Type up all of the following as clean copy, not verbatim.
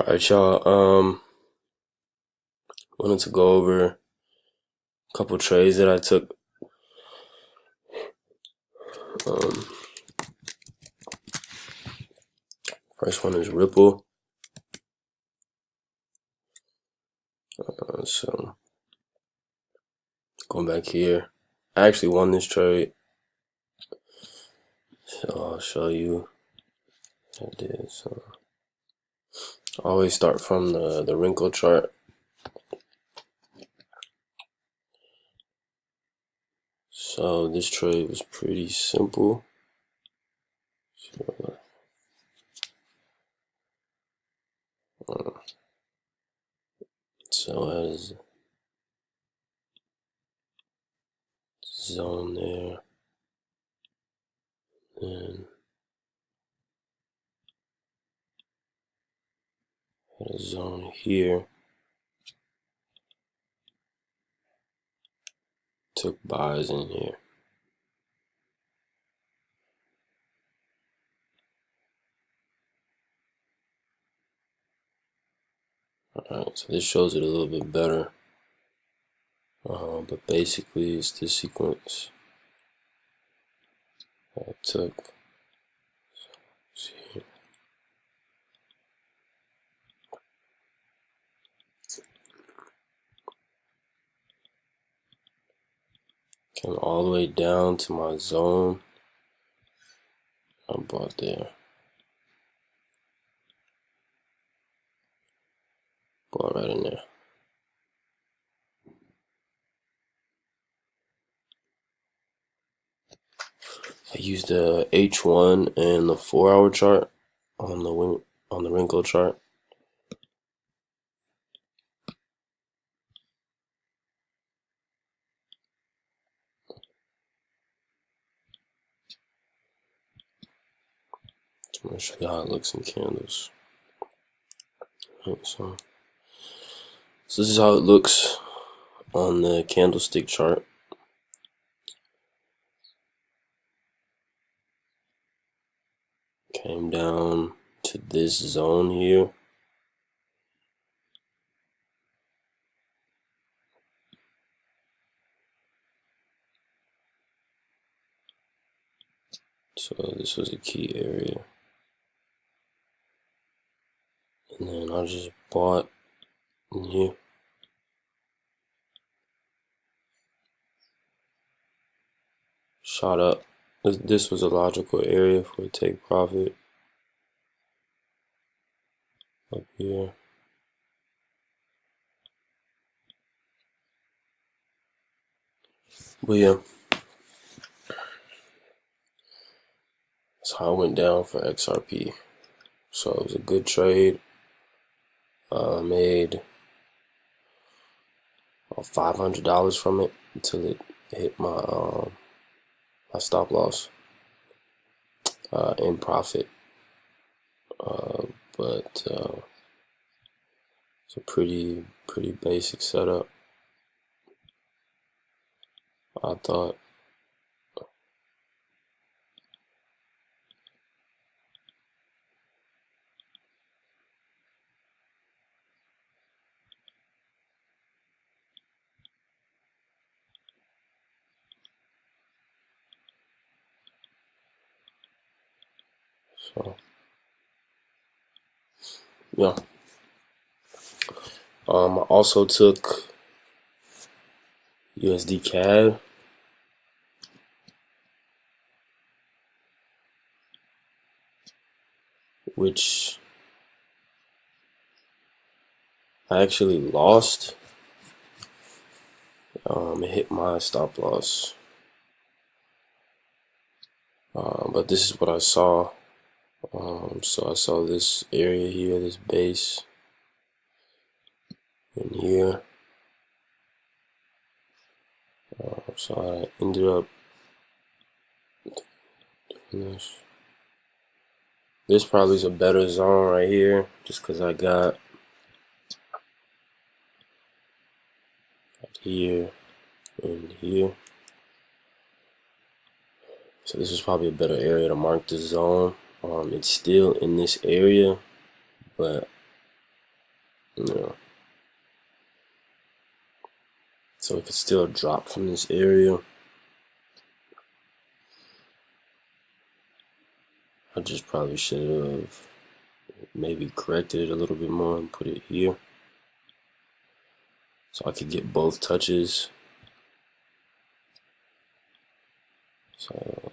Alright, y'all. Wanted to go over a couple trades that I took. Um, First one is Ripple. So going back here, I actually won this trade, so I'll show you what I did. So I always start from the wrinkle chart. So this trade was pretty simple. So as zone there, and had a zone here. Took buys in here. Alright, so this shows it a little bit better. But basically it's this sequence I took. See, came all the way down to my zone. I bought there. Bought right in there. I used the H1 and the 4-hour chart on the wrinkle chart. I'm gonna show you how it looks in candles. Right, so this is how it looks on the candlestick chart. Came down to this zone here. So this was a key area. And then I just bought in here. Shot up. This was a logical area for a take profit. Up here. But yeah, that's how it went down for XRP. So it was a good trade. Made $500 from it until it hit my my stop loss in profit. But it's a pretty basic setup, I thought. So yeah. I also took USDcad, which I actually lost. It hit my stop loss. But this is what I saw. So I saw this area here, this base in here. So I ended up doing this. This probably is a better zone right here, just because I got here and here. So this is probably a better area to mark the zone. It's still in this area, but Yeah. So it could still drop from this area. I just probably should have maybe corrected it a little bit more and put it here, so I could get both touches. So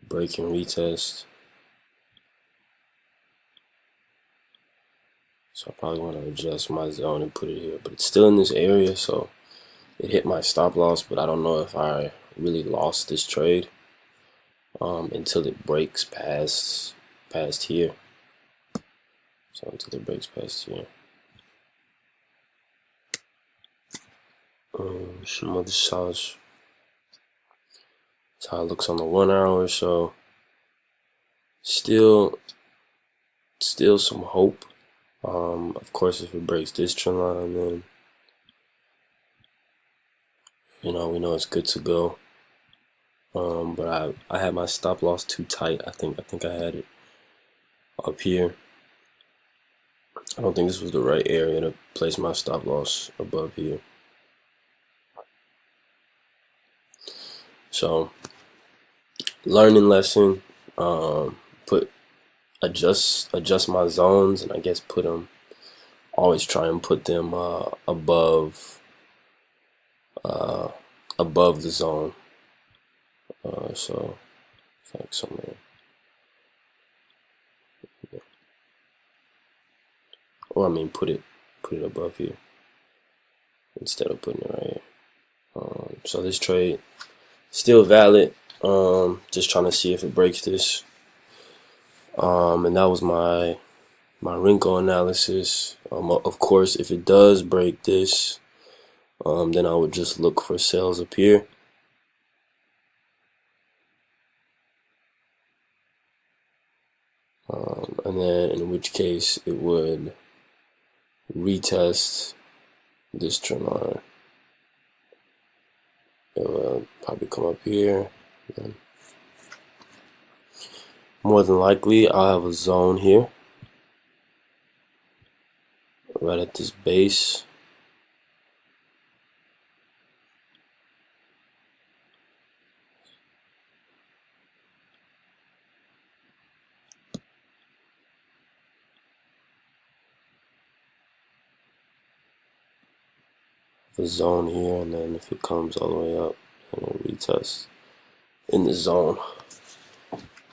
break and retest. So I probably want to adjust my zone and put it here, but it's still in this area, so it hit my stop loss, but I don't know if I really lost this trade until it breaks past here. So until it breaks past here. Some other shots. That's how it looks on the 1 hour. So still some hope. Of course, if it breaks this trend line, then we know it's good to go. But I had my stop loss too tight. I think I had it up here. I don't think this was the right area to place my stop loss above here. So learning lesson. Adjust my zones, and I guess always try and put them above the zone. So it's like somewhere, or I mean put it above here instead of putting it right here. So this trade still valid. Just trying to see if it breaks this. And that was my wrinkle analysis. Of course, if it does break this, then I would just look for sales up here. And then in which case it would retest this trend line. It will probably come up here. Then more than likely I'll have a zone here right at this base. The zone here, and then if it comes all the way up, then it'll retest in the zone,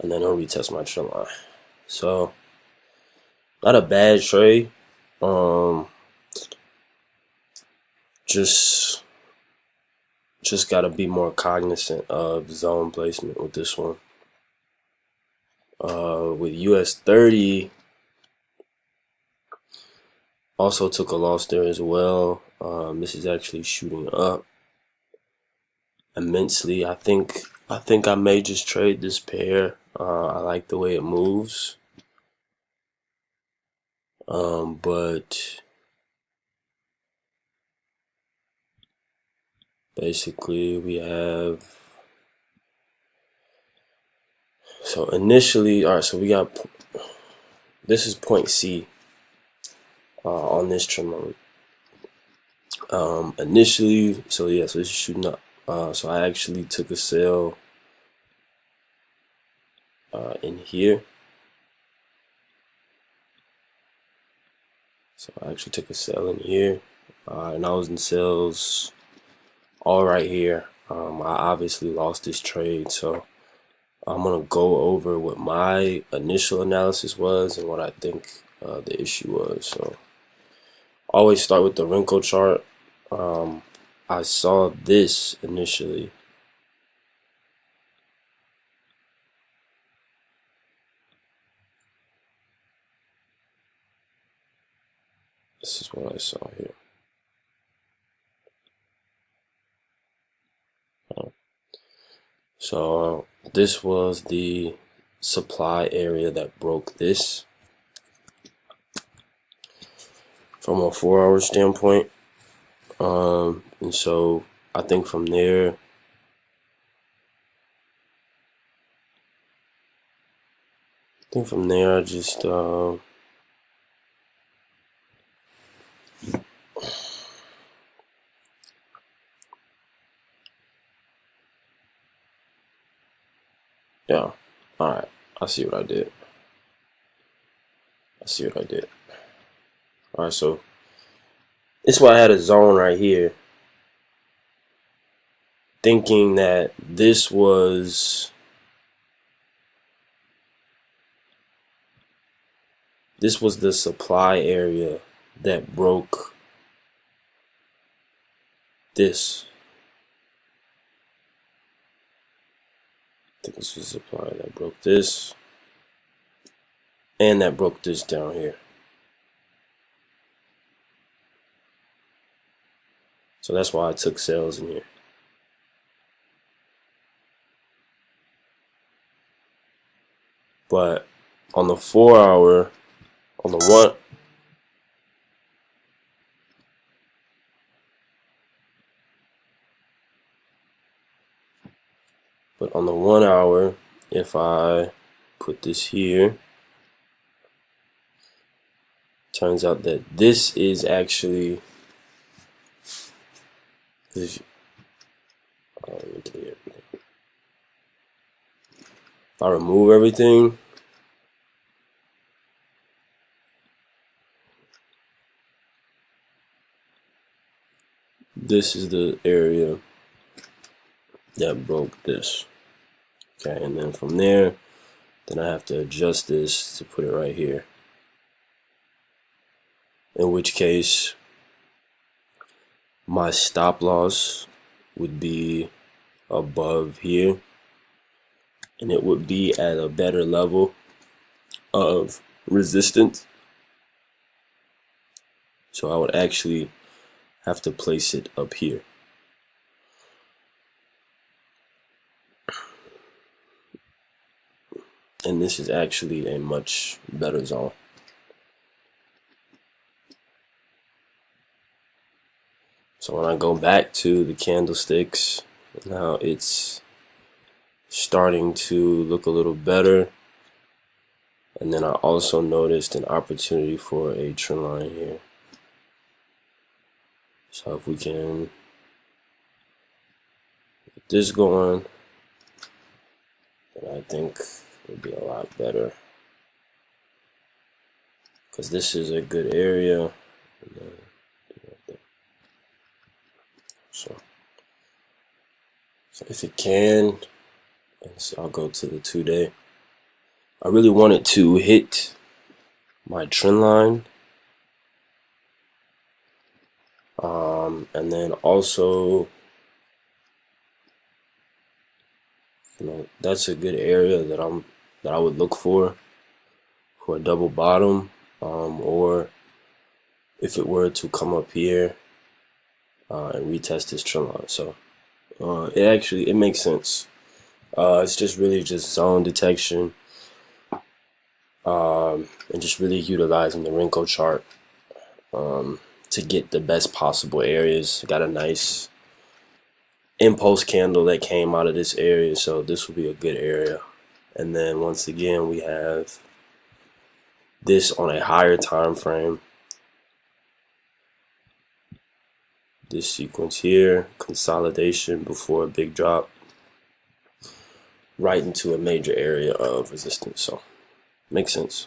and then it'll retest my trend line. So not a bad trade. Just gotta be more cognizant of zone placement with this one. With US30, also took a loss there as well. This is actually shooting up immensely. I think I may just trade this pair. I like the way it moves. But basically we have, so initially, all right, so we got, this is point C on this trend line. Initially, so yeah, so this is shooting up. So I actually took a sell in here. So I actually took a sell in here, and I was in sales all right here. I obviously lost this trade, so I'm gonna go over what my initial analysis was and what I think the issue was. So always start with the wrinkle chart. I saw this initially. This is what I saw here. So this was the supply area that broke this from a 4-hour standpoint. And so I think from there, think from there I just yeah, alright, I see what I did. Alright, so this is why I had a zone right here, thinking that this was the supply area that broke this. I think this was supply that broke this, and that broke this down here. So that's why I took sales in here. But on the 4 hour, on the one, but on the 1 hour, if I put this here, turns out that this is actually, if I remove everything, this is the area that broke this. Okay, and then from there, then I have to adjust this to put it right here. In which case, my stop loss would be above here, and it would be at a better level of resistance. So I would actually have to place it up here. And this is actually a much better zone. So when I go back to the candlesticks, now it's starting to look a little better. And then I also noticed an opportunity for a trend line here. So if we can get this going, then I think it would be a lot better. Because this is a good area. So if it can, so I'll go to the 2-day. I really wanted to hit my trend line. And then also, that's a good area that I would look for a double bottom, or if it were to come up here and retest this trend line. So it makes sense. It's just really just zone detection, and just really utilizing the Renko chart to get the best possible areas. Got a nice impulse candle that came out of this area, so this will be a good area. And then once again, we have this on a higher time frame. This sequence here, consolidation before a big drop, right into a major area of resistance. So makes sense.